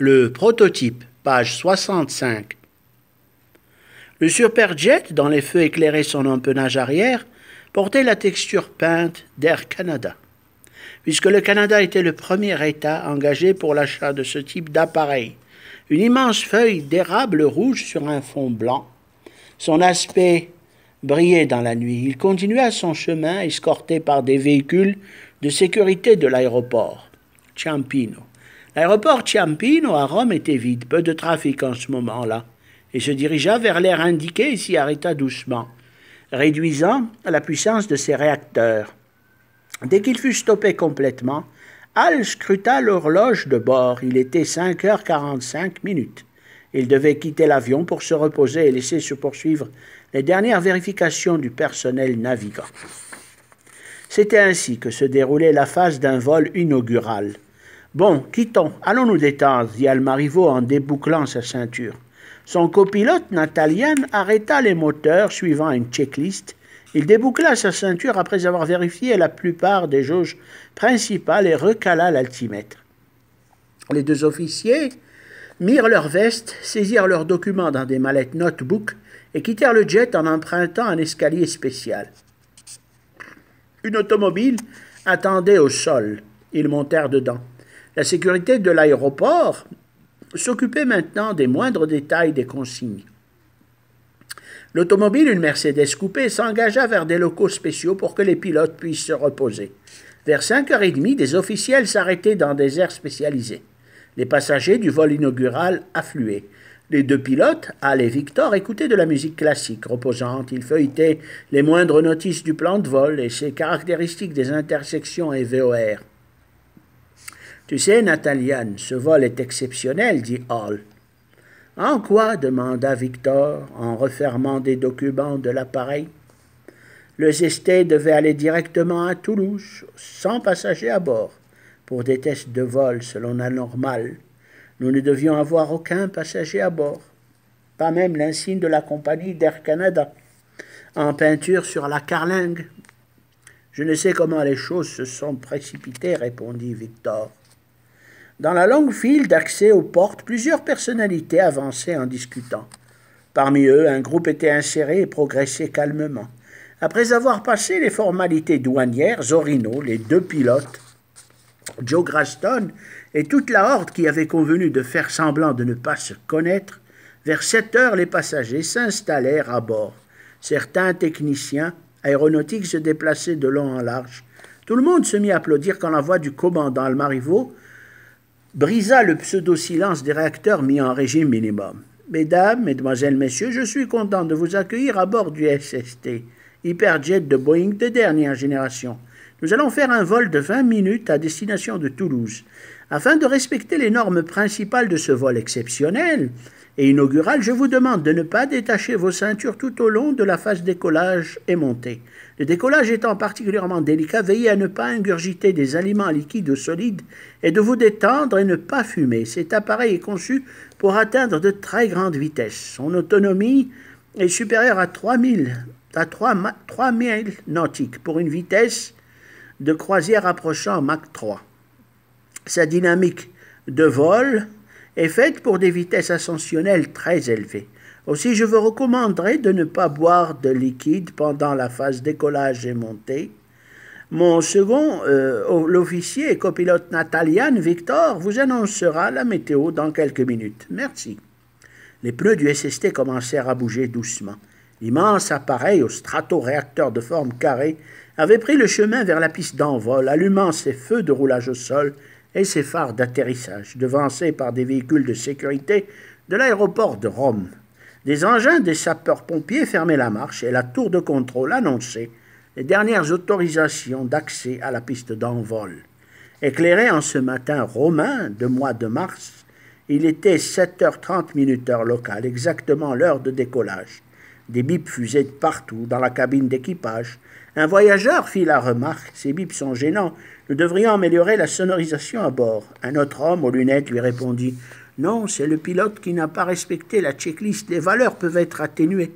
Le prototype, page 65. Le Superjet, dont les feux éclairaient son empennage arrière, portait la texture peinte d'Air Canada, puisque le Canada était le premier État engagé pour l'achat de ce type d'appareil. Une immense feuille d'érable rouge sur un fond blanc. Son aspect brillait dans la nuit. Il continua son chemin, escorté par des véhicules de sécurité de l'aéroport Ciampino. L'aéroport Ciampino à Rome était vide, peu de trafic en ce moment-là, et se dirigea vers l'aire indiquée et s'y arrêta doucement, réduisant la puissance de ses réacteurs. Dès qu'il fut stoppé complètement, Hal scruta l'horloge de bord. Il était 5h45. Il devait quitter l'avion pour se reposer et laisser se poursuivre les dernières vérifications du personnel navigant. C'était ainsi que se déroulait la phase d'un vol inaugural. « Bon, quittons, allons nous détendre, dit Almarivo en débouclant sa ceinture. Son copilote, Natalian, arrêta les moteurs suivant une checklist. Il déboucla sa ceinture après avoir vérifié la plupart des jauges principales et recala l'altimètre. Les deux officiers mirent leurs vestes, saisirent leurs documents dans des mallettes notebook et quittèrent le jet en empruntant un escalier spécial. Une automobile attendait au sol. Ils montèrent dedans. La sécurité de l'aéroport s'occupait maintenant des moindres détails des consignes. L'automobile, une Mercedes coupée, s'engaga vers des locaux spéciaux pour que les pilotes puissent se reposer. Vers 5h30, des officiels s'arrêtaient dans des aires spécialisées. Les passagers du vol inaugural affluaient. Les deux pilotes, Hal et Victor, écoutaient de la musique classique, reposante. Ils feuilletaient les moindres notices du plan de vol et ses caractéristiques des intersections et VOR. « Tu sais, Natalian, ce vol est exceptionnel, dit Hal. « En quoi ?» demanda Victor, en refermant des documents de l'appareil. Le ZST devait aller directement à Toulouse, sans passagers à bord, pour des tests de vol selon la normale. Nous ne devions avoir aucun passager à bord, pas même l'insigne de la compagnie d'Air Canada, en peinture sur la carlingue. « Je ne sais comment les choses se sont précipitées, répondit Victor. Dans la longue file d'accès aux portes, plusieurs personnalités avançaient en discutant. Parmi eux, un groupe était inséré et progressait calmement. Après avoir passé les formalités douanières, Zorino, les deux pilotes, Joe Graston et toute la horde qui avait convenu de faire semblant de ne pas se connaître, vers 7h, les passagers s'installèrent à bord. Certains techniciens aéronautiques se déplaçaient de long en large. Tout le monde se mit à applaudir quand la voix du commandant Almarivo brisa le pseudo-silence des réacteurs mis en régime minimum. « Mesdames, mesdemoiselles, messieurs, je suis content de vous accueillir à bord du SST, hyperjet de Boeing de dernière génération. Nous allons faire un vol de 20 minutes à destination de Toulouse. Afin de respecter les normes principales de ce vol exceptionnel et inaugural, je vous demande de ne pas détacher vos ceintures tout au long de la phase décollage et montée. Le décollage étant particulièrement délicat, veillez à ne pas ingurgiter des aliments liquides ou solides et de vous détendre et ne pas fumer. Cet appareil est conçu pour atteindre de très grandes vitesses. Son autonomie est supérieure à 3 000 nautiques pour une vitesse de croisière approchant Mach 3. Sa dynamique de vol est faite pour des vitesses ascensionnelles très élevées. Aussi, je vous recommanderais de ne pas boire de liquide pendant la phase décollage et montée. Mon second, l'officier et copilote Natalian, Victor, vous annoncera la météo dans quelques minutes. Merci. Les pneus du SST commencèrent à bouger doucement. L'immense appareil au stratoréacteur de forme carrée avait pris le chemin vers la piste d'envol, allumant ses feux de roulage au sol et ses phares d'atterrissage, devancés par des véhicules de sécurité de l'aéroport de Rome. Des engins des sapeurs-pompiers fermaient la marche et la tour de contrôle annonçait les dernières autorisations d'accès à la piste d'envol. Éclairé en ce matin romain de mois de mars, il était 7h30 heure locale, exactement l'heure de décollage. Des bips fusaient partout dans la cabine d'équipage. Un voyageur fit la remarque. « Ces bips sont gênants. Nous devrions améliorer la sonorisation à bord. » Un autre homme aux lunettes lui répondit « Non, c'est le pilote qui n'a pas respecté la checklist. Les valeurs peuvent être atténuées. »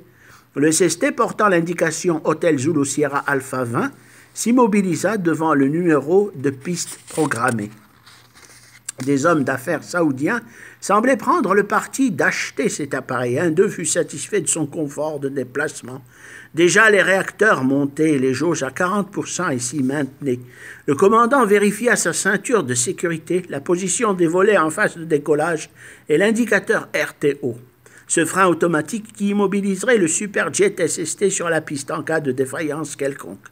Le SST portant l'indication Hôtel Zulu Sierra Alpha 20 s'immobilisa devant le numéro de piste programmé. Des hommes d'affaires saoudiens semblaient prendre le parti d'acheter cet appareil. Un d'eux fut satisfait de son confort de déplacement. Déjà les réacteurs montaient, les jauges à 40% et s'y maintenaient. Le commandant vérifia sa ceinture de sécurité, la position des volets en phase de décollage et l'indicateur RTO. Ce frein automatique qui immobiliserait le Superjet SST sur la piste en cas de défaillance quelconque.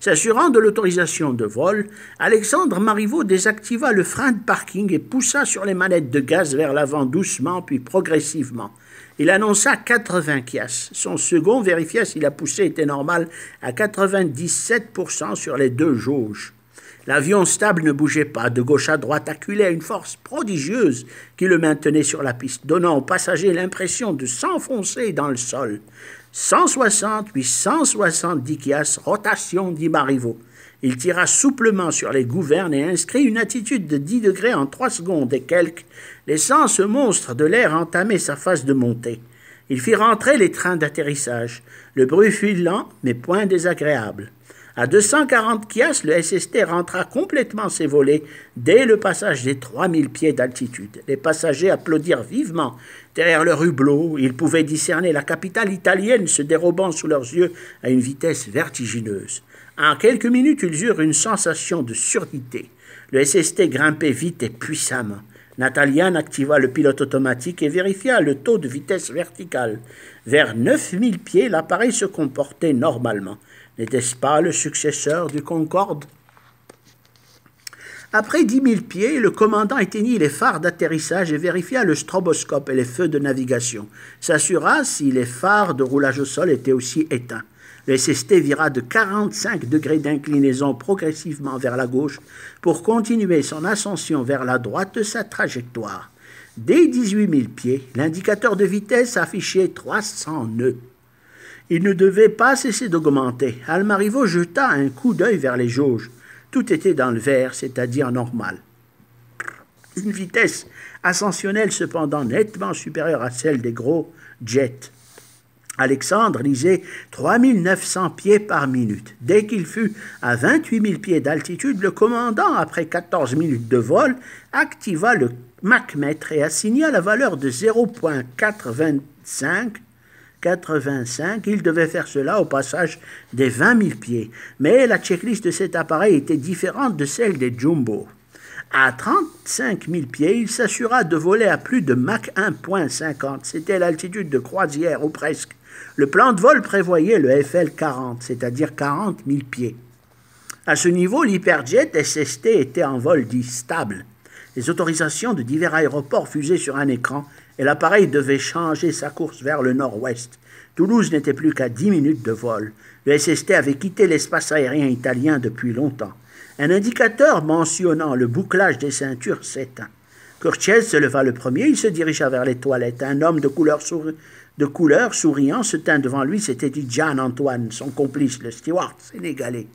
S'assurant de l'autorisation de vol, Alexandre Marivaux désactiva le frein de parking et poussa sur les manettes de gaz vers l'avant doucement puis progressivement. Il annonça 80 kias. Son second vérifia si la poussée était normale à 97% sur les deux jauges. L'avion stable ne bougeait pas, de gauche à droite, acculé à une force prodigieuse qui le maintenait sur la piste, donnant aux passagers l'impression de s'enfoncer dans le sol. 160 puis 170 kias, rotation, dit Marivaux. Il tira souplement sur les gouvernes et inscrit une attitude de 10 degrés en 3 secondes et quelques, laissant ce monstre de l'air entamer sa phase de montée. Il fit rentrer les trains d'atterrissage. Le bruit fut lent, mais point désagréable. À 240 kias, le SST rentra complètement ses volets dès le passage des 3000 pieds d'altitude. Les passagers applaudirent vivement. Derrière leur hublot, ils pouvaient discerner la capitale italienne se dérobant sous leurs yeux à une vitesse vertigineuse. En quelques minutes, ils eurent une sensation de surdité. Le SST grimpait vite et puissamment. Natalian activa le pilote automatique et vérifia le taux de vitesse verticale. Vers 9000 pieds, l'appareil se comportait normalement. N'était-ce pas le successeur du Concorde? Après 10 000 pieds, le commandant éteignit les phares d'atterrissage et vérifia le stroboscope et les feux de navigation. S'assura si les phares de roulage au sol étaient aussi éteints. Le SST vira de 45 degrés d'inclinaison progressivement vers la gauche pour continuer son ascension vers la droite de sa trajectoire. Dès 18 000 pieds, l'indicateur de vitesse affichait 300 nœuds. Il ne devait pas cesser d'augmenter. Almarivo jeta un coup d'œil vers les jauges. Tout était dans le vert, c'est-à-dire normal. Une vitesse ascensionnelle cependant nettement supérieure à celle des gros jets. Alexandre lisait 3900 pieds par minute. Dès qu'il fut à 28 000 pieds d'altitude, le commandant, après 14 minutes de vol, activa le machmètre et assigna la valeur de 0,85. Il devait faire cela au passage des 20 000 pieds. Mais la checklist de cet appareil était différente de celle des Jumbo. À 35 000 pieds, il s'assura de voler à plus de Mach 1,50. C'était l'altitude de croisière, ou presque. Le plan de vol prévoyait le FL 40, c'est-à-dire 40 000 pieds. À ce niveau, l'Hyperjet SST était en vol dit stable. Les autorisations de divers aéroports fusaient sur un écran et l'appareil devait changer sa course vers le nord-ouest. Toulouse n'était plus qu'à 10 minutes de vol. Le SST avait quitté l'espace aérien italien depuis longtemps. Un indicateur mentionnant le bouclage des ceintures s'éteint. Curtiez se leva le premier, il se dirigea vers les toilettes. Un homme de couleur souriant se tint devant lui, c'était Tidjane Antoine, son complice, le steward sénégalais.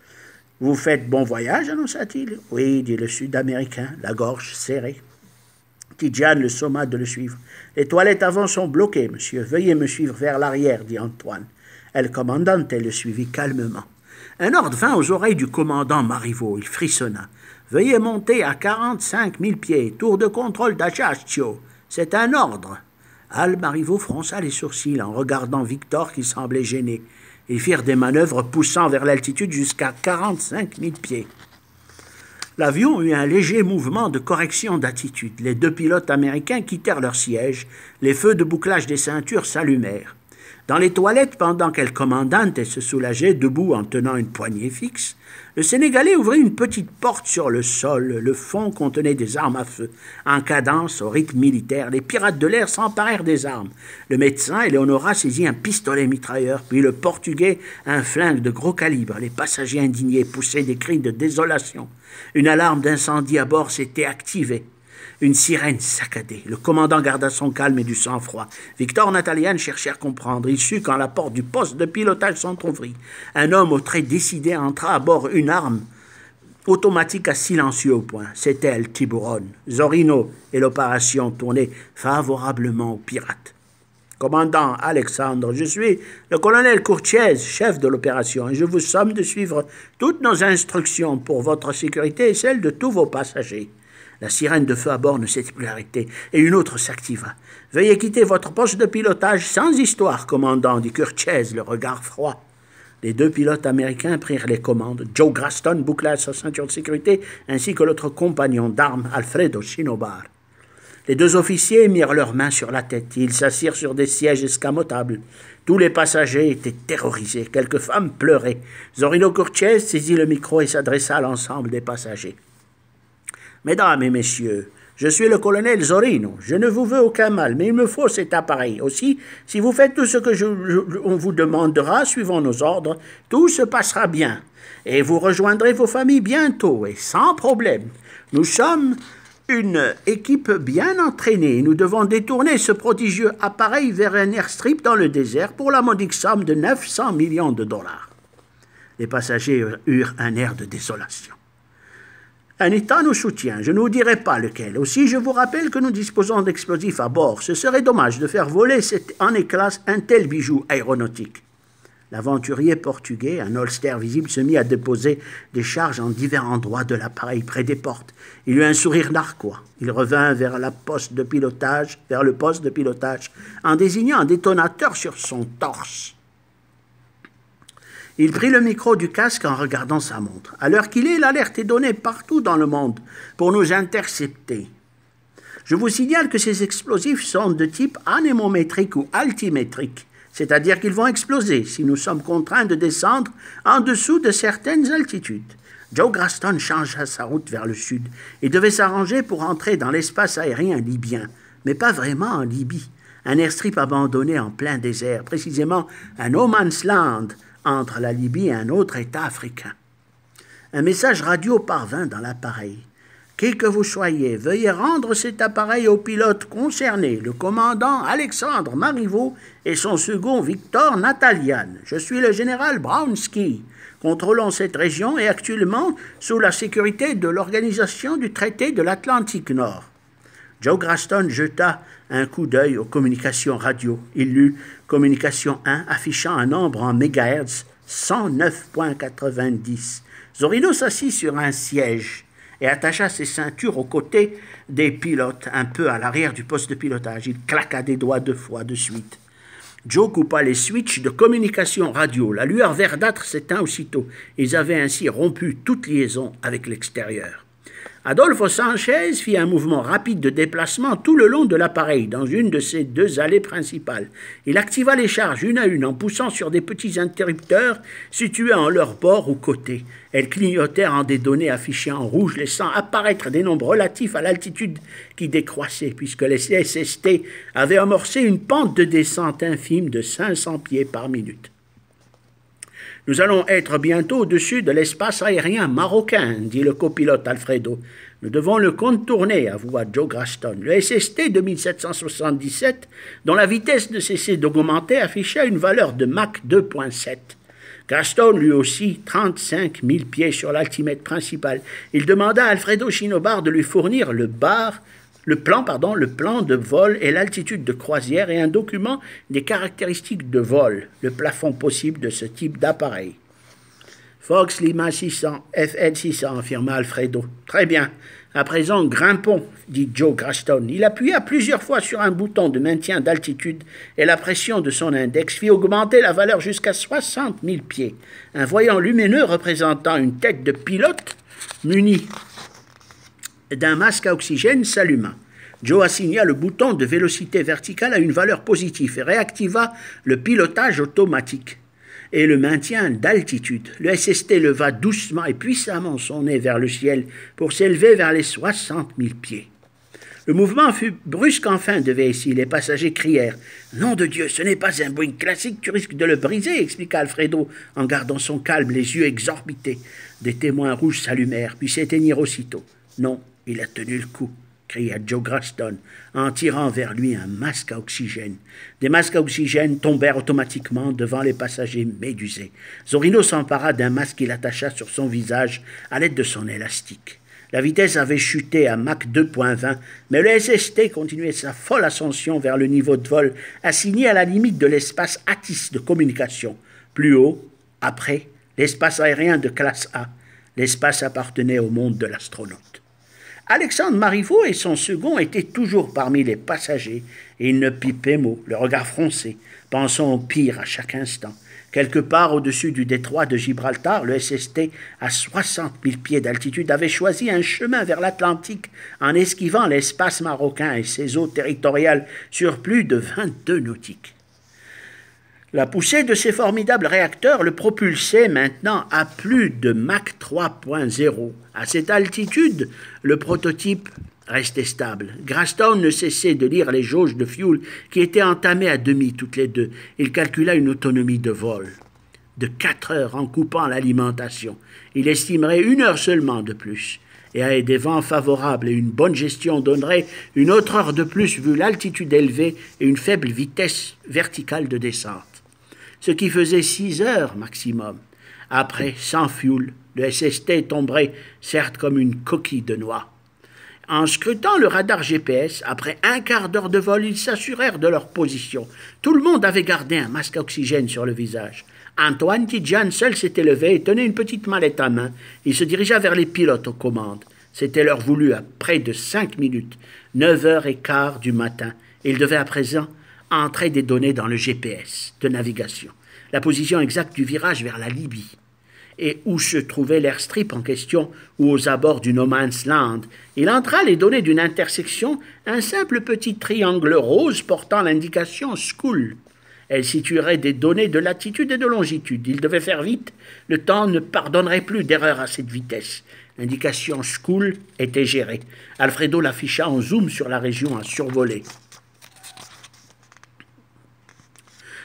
« Vous faites bon voyage » annonça-t-il. « Oui » dit le Sud-Américain, la gorge serrée. Tidjane le somma de le suivre. « Les toilettes avant sont bloquées, monsieur. Veuillez me suivre vers l'arrière, dit Antoine. El commandante le suivit calmement. Un ordre vint aux oreilles du commandant Marivaux. Il frissonna. « Veuillez monter à 45 000 pieds. Tour de contrôle d'Ajaccio. C'est un ordre. » Al Marivaux fronça les sourcils en regardant Victor qui semblait gêné. Ils firent des manœuvres poussant vers l'altitude jusqu'à 45 000 pieds. L'avion eut un léger mouvement de correction d'attitude. Les deux pilotes américains quittèrent leur siège. Les feux de bouclage des ceintures s'allumèrent. Dans les toilettes, pendant qu'elle commandante se soulageait, debout en tenant une poignée fixe, le Sénégalais ouvrit une petite porte sur le sol. Le fond contenait des armes à feu. En cadence, au rythme militaire, les pirates de l'air s'emparèrent des armes. Le médecin, Eleonora, saisit un pistolet mitrailleur, puis le Portugais, un flingue de gros calibre. Les passagers indignés poussaient des cris de désolation. Une alarme d'incendie à bord s'était activée. Une sirène saccadée. Le commandant garda son calme et du sang-froid. Victor Natalian cherchait à comprendre. Il sut quand la porte du poste de pilotage s'entr'ouvrit. Un homme aux traits décidés entra à bord une arme automatique à silencieux au point. C'était El Tiburon. Zorino et l'opération tournaient favorablement aux pirates. Commandant Alexandre, je suis le colonel Curtiez, chef de l'opération, et je vous somme de suivre toutes nos instructions pour votre sécurité et celle de tous vos passagers. La sirène de feu à bord ne s'était plus arrêtée, et une autre s'activa. « Veuillez quitter votre poste de pilotage sans histoire, commandant, dit Curtiez, le regard froid. Les deux pilotes américains prirent les commandes. Joe Graston boucla sa ceinture de sécurité, ainsi que l'autre compagnon d'armes, Alfredo Shinobar. Les deux officiers mirent leurs mains sur la tête. Ils s'assirent sur des sièges escamotables. Tous les passagers étaient terrorisés. Quelques femmes pleuraient. Zorino Curtiez saisit le micro et s'adressa à l'ensemble des passagers. « Mesdames et messieurs, je suis le colonel Zorino. Je ne vous veux aucun mal, mais il me faut cet appareil. Aussi, si vous faites tout ce que on vous demandera, suivant nos ordres, tout se passera bien. Et vous rejoindrez vos familles bientôt, et sans problème. Nous sommes une équipe bien entraînée. Nous devons détourner ce prodigieux appareil vers un airstrip dans le désert pour la modique somme de 900 millions de dollars. » Les passagers eurent un air de désolation. « Un État nous soutient, je ne vous dirai pas lequel. Aussi, je vous rappelle que nous disposons d'explosifs à bord. Ce serait dommage de faire voler en éclats un tel bijou aéronautique. » L'aventurier portugais, un holster visible, se mit à déposer des charges en divers endroits de l'appareil près des portes. Il eut un sourire narquois. Il revint vers le poste de pilotage, en désignant un détonateur sur son torse. Il prit le micro du casque en regardant sa montre. À l'heure qu'il est, l'alerte est donnée partout dans le monde pour nous intercepter. Je vous signale que ces explosifs sont de type anémométrique ou altimétrique, c'est-à-dire qu'ils vont exploser si nous sommes contraints de descendre en dessous de certaines altitudes. Joe Graston changea sa route vers le sud et devait s'arranger pour entrer dans l'espace aérien libyen, mais pas vraiment en Libye. Un airstrip abandonné en plein désert, précisément un no man's land entre la Libye et un autre État africain. Un message radio parvint dans l'appareil. « Qui que vous soyez, veuillez rendre cet appareil au pilote concerné, le commandant Alexandre Marivaux et son second Victor Natalian. Je suis le général Brownski. Contrôlons cette région et actuellement sous la sécurité de l'Organisation du traité de l'Atlantique Nord. » Joe Graston jeta un coup d'œil aux communications radio. Il lut « Communication 1 affichant un nombre en mégahertz 109.90. » Zorino s'assit sur un siège et attacha ses ceintures aux côtés des pilotes, un peu à l'arrière du poste de pilotage. Il claqua des doigts 2 fois de suite. Joe coupa les switches de communication radio. La lueur verdâtre s'éteint aussitôt. Ils avaient ainsi rompu toute liaison avec l'extérieur. Adolfo Sanchez fit un mouvement rapide de déplacement tout le long de l'appareil, dans une de ses 2 allées principales. Il activa les charges une à une en poussant sur des petits interrupteurs situés en leur bord ou côté. Elles clignotèrent en des données affichées en rouge, laissant apparaître des nombres relatifs à l'altitude qui décroissait, puisque les SST avaient amorcé une pente de descente infime de 500 pieds par minute. « Nous allons être bientôt au-dessus de l'espace aérien marocain, dit le copilote Alfredo. Nous devons le contourner, avoua Joe Graston. Le SST 2777, dont la vitesse ne cessait d'augmenter, affichait une valeur de Mach 2.7. Graston, lui aussi, 35 000 pieds sur l'altimètre principal. Il demanda à Alfredo Shinobar de lui fournir le plan de vol et l'altitude de croisière et un document des caractéristiques de vol, le plafond possible de ce type d'appareil. Fox Lima 600, FL 600, affirma Alfredo. Très bien. À présent, grimpons, dit Joe Graston. Il appuya plusieurs fois sur un bouton de maintien d'altitude et la pression de son index fit augmenter la valeur jusqu'à 60 000 pieds. Un voyant lumineux représentant une tête de pilote munie d'un masque à oxygène s'alluma. Joe assigna le bouton de vélocité verticale à une valeur positive et réactiva le pilotage automatique et le maintien d'altitude. Le SST leva doucement et puissamment son nez vers le ciel pour s'élever vers les 60 000 pieds. Le mouvement fut brusque enfin de Vesey. Les passagers crièrent « Nom de Dieu, ce n'est pas un Boeing classique, tu risques de le briser » expliqua Alfredo en gardant son calme, les yeux exorbités. Des témoins rouges s'allumèrent, puis s'éteignirent aussitôt. « Non, il a tenu le coup » cria Joe Graston en tirant vers lui un masque à oxygène. Des masques à oxygène tombèrent automatiquement devant les passagers médusés. Zorino s'empara d'un masque qu'il attacha sur son visage à l'aide de son élastique. La vitesse avait chuté à Mach 2.20, mais le SST continuait sa folle ascension vers le niveau de vol assigné à la limite de l'espace ATIS de communication. Plus haut, après, l'espace aérien de classe A. L'espace appartenait au monde de l'astronaute. Alexandre Marivaux et son second étaient toujours parmi les passagers, et ils ne pipaient mot, le regard froncé, pensant au pire à chaque instant. Quelque part au-dessus du détroit de Gibraltar, le SST, à 60 000 pieds d'altitude, avait choisi un chemin vers l'Atlantique en esquivant l'espace marocain et ses eaux territoriales sur plus de 22 nautiques. La poussée de ces formidables réacteurs le propulsait maintenant à plus de Mach 3.0. À cette altitude, le prototype restait stable. Grastone ne cessait de lire les jauges de fuel qui étaient entamées à demi toutes les deux. Il calcula une autonomie de vol de 4 heures en coupant l'alimentation. Il estimerait 1 heure seulement de plus. Et avec des vents favorables et une bonne gestion donnerait une autre heure de plus vu l'altitude élevée et une faible vitesse verticale de descente. Ce qui faisait 6 heures maximum. Après, sans fuel, le SST tomberait certes comme une coquille de noix. En scrutant le radar GPS, après un quart d'heure de vol, ils s'assurèrent de leur position. Tout le monde avait gardé un masque à oxygène sur le visage. Antoine Tidjane seul s'était levé et tenait une petite mallette à main. Il se dirigea vers les pilotes aux commandes. C'était l'heure voulue à près de 5 minutes, 9h15 du matin. Il devait à présent entrer des données dans le GPS de navigation, la position exacte du virage vers la Libye, et où se trouvait l'airstrip en question ou aux abords du No Man's Land. Il entra les données d'une intersection, un simple petit triangle rose portant l'indication School. Elle situerait des données de latitude et de longitude. Il devait faire vite, le temps ne pardonnerait plus d'erreur à cette vitesse. L'indication School était gérée. Alfredo l'afficha en zoom sur la région à survoler.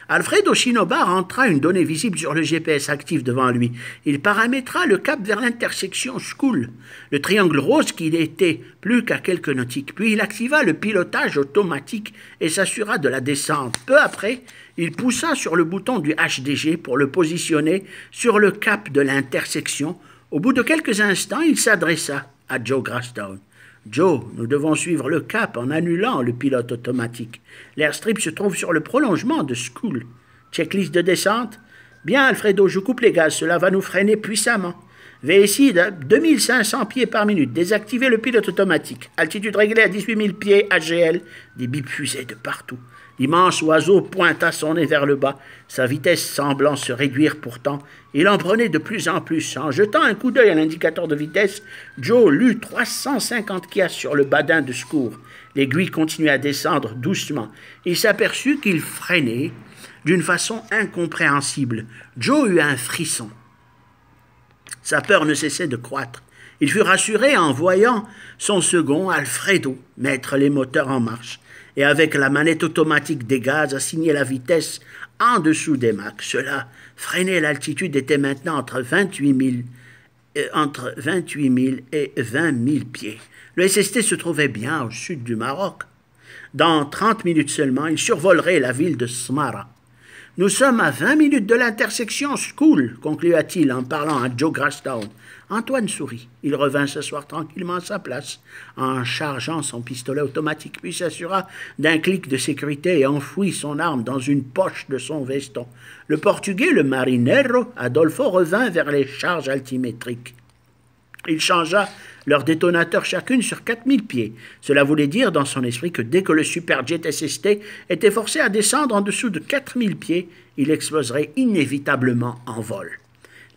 Alfredo Shinoba rentra une donnée visible sur le GPS actif devant lui. Il paramétra le cap vers l'intersection School, le triangle rose qui n'était plus qu'à quelques nautiques. Puis il activa le pilotage automatique et s'assura de la descente. Peu après, il poussa sur le bouton du HDG pour le positionner sur le cap de l'intersection. Au bout de quelques instants, il s'adressa à Joe Grastone. « Joe, nous devons suivre le cap en annulant le pilote automatique. L'airstrip se trouve sur le prolongement de School. Checklist de descente? Bien, Alfredo, je coupe les gaz, cela va nous freiner puissamment. VSI de 2500 pieds par minute, désactiver le pilote automatique. Altitude réglée à 18 000 pieds AGL, des bips fusaient de partout. L'immense oiseau pointa son nez vers le bas, sa vitesse semblant se réduire pourtant. Il en prenait de plus en plus. En jetant un coup d'œil à l'indicateur de vitesse, Joe lut 350 kias sur le badin de secours. L'aiguille continuait à descendre doucement. Il s'aperçut qu'il freinait d'une façon incompréhensible. Joe eut un frisson. Sa peur ne cessait de croître. Il fut rassuré en voyant son second, Alfredo, mettre les moteurs en marche et avec la manette automatique des gaz assigner la vitesse en dessous des Mach. Cela freinait, l'altitude était maintenant entre 28 000 et 20 000 pieds. Le SST se trouvait bien au sud du Maroc. Dans 30 minutes seulement, il survolerait la ville de Smara. « Nous sommes à 20 minutes de l'intersection School, conclua-t-il en parlant à Joe Grastone. Antoine sourit. Il revint s'asseoir tranquillement à sa place, en chargeant son pistolet automatique, puis s'assura d'un clic de sécurité et enfouit son arme dans une poche de son veston. Le Portugais, le marinero, Adolfo, revint vers les charges altimétriques. Il changea leurs détonateurs chacune sur 4000 pieds. Cela voulait dire dans son esprit que dès que le Superjet SST était forcé à descendre en dessous de 4000 pieds, il exploserait inévitablement en vol.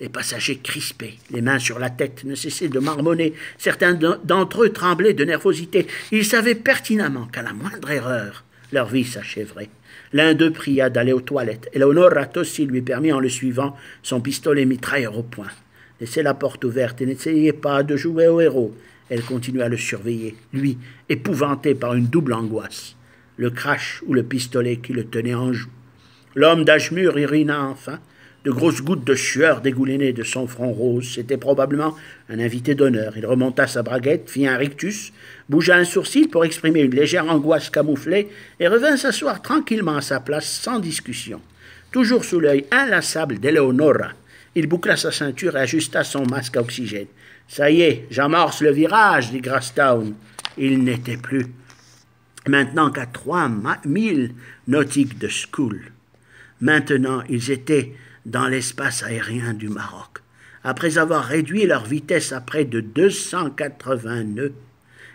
Les passagers crispés, les mains sur la tête, ne cessaient de marmonner. Certains d'entre eux tremblaient de nervosité. Ils savaient pertinemment qu'à la moindre erreur, leur vie s'achèverait. L'un d'eux pria d'aller aux toilettes. Eleonora Tossi lui permit en le suivant, son pistolet mitrailleur au poing. Laissez la porte ouverte et n'essayez pas de jouer au héros. Elle continua à le surveiller, lui, épouvanté par une double angoisse, le crash ou le pistolet qui le tenait en joue. L'homme d'âge mûr urina enfin. De grosses gouttes de sueur dégoulinaient de son front rose. C'était probablement un invité d'honneur. Il remonta sa braguette, fit un rictus, bougea un sourcil pour exprimer une légère angoisse camouflée et revint s'asseoir tranquillement à sa place sans discussion. Toujours sous l'œil inlassable d'Eleonora, il boucla sa ceinture et ajusta son masque à oxygène. « Ça y est, j'amorce le virage, dit Grastone. » Il n'était plus maintenant qu'à 3000 nautiques de School. Maintenant, ils étaient dans l'espace aérien du Maroc. Après avoir réduit leur vitesse à près de 280 nœuds,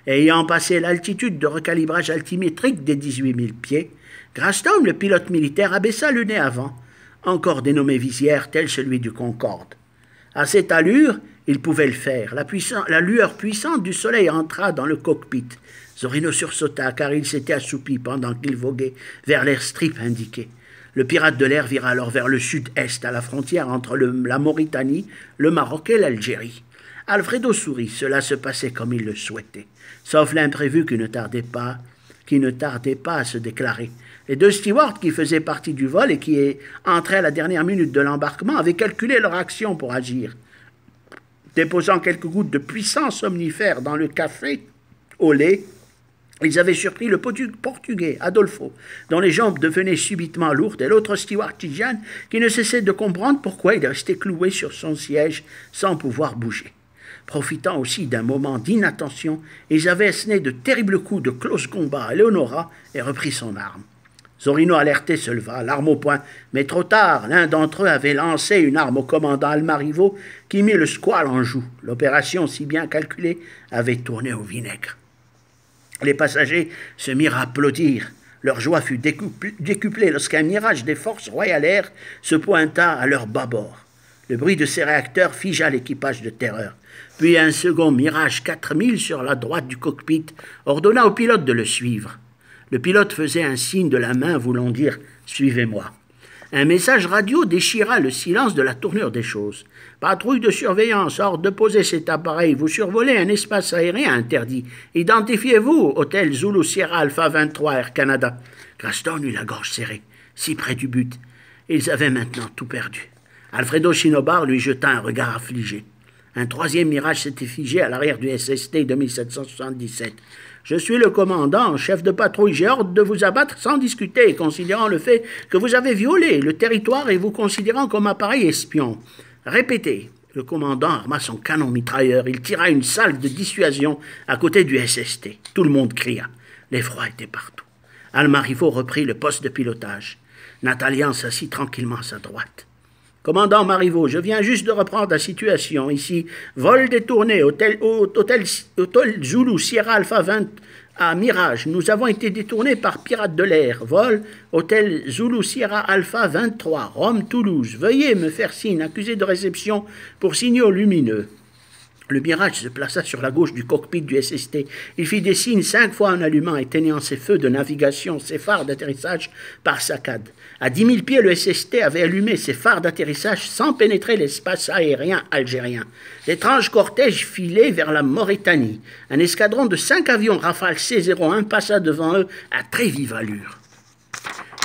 Ayant passé l'altitude de recalibrage altimétrique des 18 000 pieds, Graston, le pilote militaire, abaissa le nez avant, encore dénommé visière, tel celui du Concorde. À cette allure, il pouvait le faire. La lueur puissante du soleil entra dans le cockpit. Zorino sursauta car il s'était assoupi pendant qu'il voguait vers l'airstrip indiqué. Le pirate de l'air vira alors vers le sud-est, à la frontière entre la Mauritanie, le Maroc et l'Algérie. Alfredo sourit, cela se passait comme il le souhaitait, sauf l'imprévu qui ne tardait pas à se déclarer. Les deux stewards qui faisaient partie du vol et qui entraient à la dernière minute de l'embarquement avaient calculé leur action pour agir. Déposant quelques gouttes de puissant somnifère dans le café au lait, ils avaient surpris le portugais, Adolfo, dont les jambes devenaient subitement lourdes, et l'autre steward, Tijan, qui ne cessait de comprendre pourquoi il restait cloué sur son siège sans pouvoir bouger. Profitant aussi d'un moment d'inattention, ils avaient asséné de terribles coups de close combat à Leonora et repris son arme. Zorino alerté se leva, l'arme au poing, mais trop tard, l'un d'entre eux avait lancé une arme au commandant Almarivo qui mit le squale en joue. L'opération, si bien calculée, avait tourné au vinaigre. Les passagers se mirent à applaudir. Leur joie fut décuplée lorsqu'un mirage des forces royalaires se pointa à leur bâbord. Le bruit de ces réacteurs figea l'équipage de terreur. Puis un second mirage 4000 sur la droite du cockpit ordonna au pilote de le suivre. Le pilote faisait un signe de la main voulant dire « Suivez-moi ». Un message radio déchira le silence de la tournure des choses. « Patrouille de surveillance, ordre de poser cet appareil. Vous survolez un espace aérien interdit. Identifiez-vous, hôtel Zulu Sierra Alpha 23 Air Canada. » Graston eut la gorge serrée, si près du but. Ils avaient maintenant tout perdu. Alfredo Shinobar lui jeta un regard affligé. Un troisième mirage s'était figé à l'arrière du SST de 1777. « Je suis le commandant, chef de patrouille. J'ai ordre de vous abattre sans discuter, considérant le fait que vous avez violé le territoire et vous considérant comme appareil espion. Répétez. » Le commandant arma son canon mitrailleur. Il tira une salve de dissuasion à côté du SST. Tout le monde cria. L'effroi était partout. Almarivo reprit le poste de pilotage. Natalian s'assit tranquillement à sa droite. « Commandant Marivaux, je viens juste de reprendre la situation. Ici, vol détourné, hôtel Zulu, Sierra Alpha 20 à Mirage. Nous avons été détournés par pirates de l'air. Vol, hôtel Zulu, Sierra Alpha 23, Rome, Toulouse. Veuillez me faire signe, accusé de réception pour signaux lumineux. » Le Mirage se plaça sur la gauche du cockpit du SST. Il fit des signes 5 fois en allumant, éteignant ses feux de navigation, ses phares d'atterrissage par saccade. À 10 000 pieds, le SST avait allumé ses phares d'atterrissage sans pénétrer l'espace aérien algérien. L'étrange cortège filait vers la Mauritanie. Un escadron de 5 avions Rafale C-01 passa devant eux à très vive allure.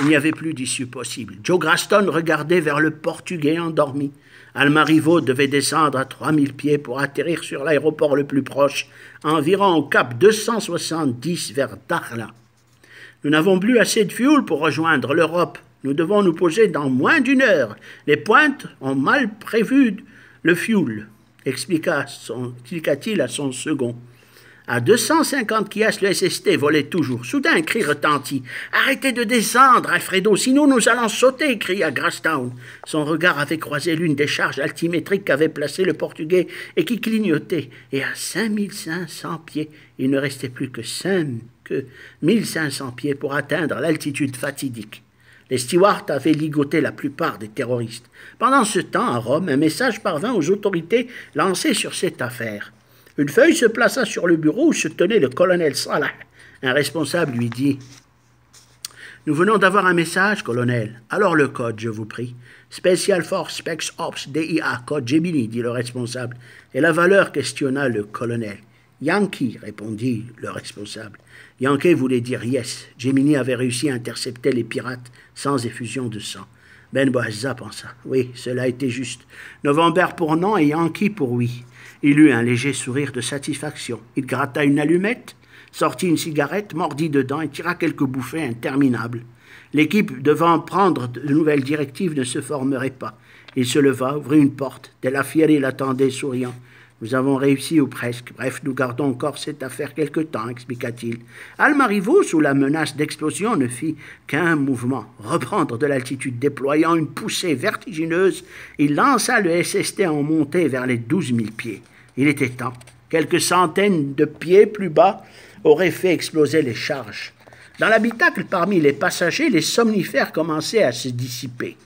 Il n'y avait plus d'issue possible. Joe Graston regardait vers le Portugais endormi. Almarivo devait descendre à 3000 pieds pour atterrir sur l'aéroport le plus proche, environ au cap 270 vers Dakhla. Nous n'avons plus assez de fuel pour rejoindre l'Europe. Nous devons nous poser dans moins d'une heure. Les pointes ont mal prévu le fuel, expliqua-t-il à son second. À 250 kias, le SST volait toujours. Soudain, un cri retentit. « Arrêtez de descendre, Alfredo, sinon nous allons sauter !» cria Grastown. Son regard avait croisé l'une des charges altimétriques qu'avait placées le Portugais et qui clignotait. Et à 5500 pieds, il ne restait plus que 1500 pieds pour atteindre l'altitude fatidique. Les stewards avaient ligoté la plupart des terroristes. Pendant ce temps, à Rome, un message parvint aux autorités lancées sur cette affaire. Une feuille se plaça sur le bureau où se tenait le colonel Salah. Un responsable lui dit « Nous venons d'avoir un message, colonel. Alors le code, je vous prie. Special Force Specs Ops DIA, code Gemini, dit le responsable. Et la valeur questionna le colonel. Yankee, répondit le responsable. Yankee voulait dire yes. Gemini avait réussi à intercepter les pirates sans effusion de sang. Ben Boazza pensa. Oui, cela était juste. November pour non et Yankee pour oui. Il eut un léger sourire de satisfaction. Il gratta une allumette, sortit une cigarette, mordit dedans et tira quelques bouffées interminables. L'équipe devant prendre de nouvelles directives ne se formerait pas. Il se leva, ouvrit une porte. Della Fieri l'attendait souriant. « Nous avons réussi ou presque. Bref, nous gardons encore cette affaire quelque temps, expliqua-t-il. Almarivo, sous la menace d'explosion, ne fit qu'un mouvement. Reprendre de l'altitude, déployant une poussée vertigineuse, il lança le SST en montée vers les 12 000 pieds. Il était temps quelques centaines de pieds plus bas, auraient fait exploser les charges. Dans l'habitacle, parmi les passagers, les somnifères commençaient à se dissiper.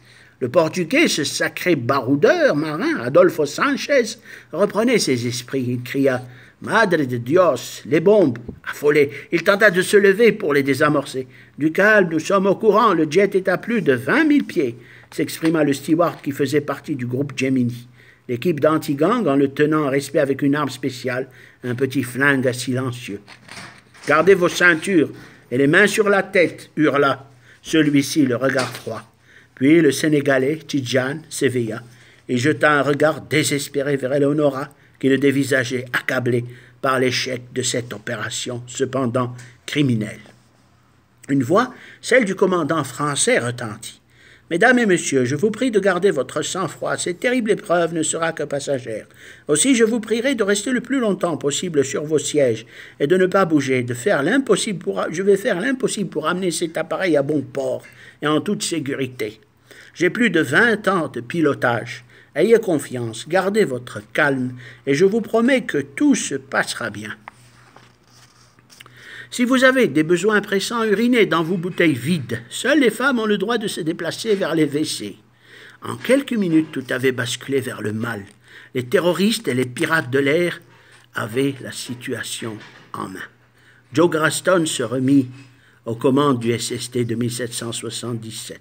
Le Portugais, ce sacré baroudeur marin, Adolfo Sanchez, reprenait ses esprits. Il cria « Madre de Dios, les bombes !» Affolé, il tenta de se lever pour les désamorcer. « Du calme, nous sommes au courant, le jet est à plus de 20 000 pieds !» s'exprima le steward qui faisait partie du groupe Gemini. L'équipe d'anti-gang, en le tenant en respect avec une arme spéciale, un petit flingue silencieux. « Gardez vos ceintures et les mains sur la tête !» hurla celui-ci, le regard froid. Puis le Sénégalais, Tidjane, s'éveilla et jeta un regard désespéré vers Eleonora, qui le dévisageait accablé par l'échec de cette opération, cependant criminelle. Une voix, celle du commandant français, retentit. « Mesdames et messieurs, je vous prie de garder votre sang-froid. Cette terrible épreuve ne sera que passagère. Aussi, je vous prierai de rester le plus longtemps possible sur vos sièges et de ne pas bouger, je vais faire l'impossible pour amener cet appareil à bon port et en toute sécurité. J'ai plus de 20 ans de pilotage. Ayez confiance, gardez votre calme, et je vous promets que tout se passera bien. Si vous avez des besoins pressants, urinez dans vos bouteilles vides. Seules les femmes ont le droit de se déplacer vers les WC. » En quelques minutes, tout avait basculé vers le mal. Les terroristes et les pirates de l'air avaient la situation en main. Joe Graston se remit aux commandes du SST de 1777.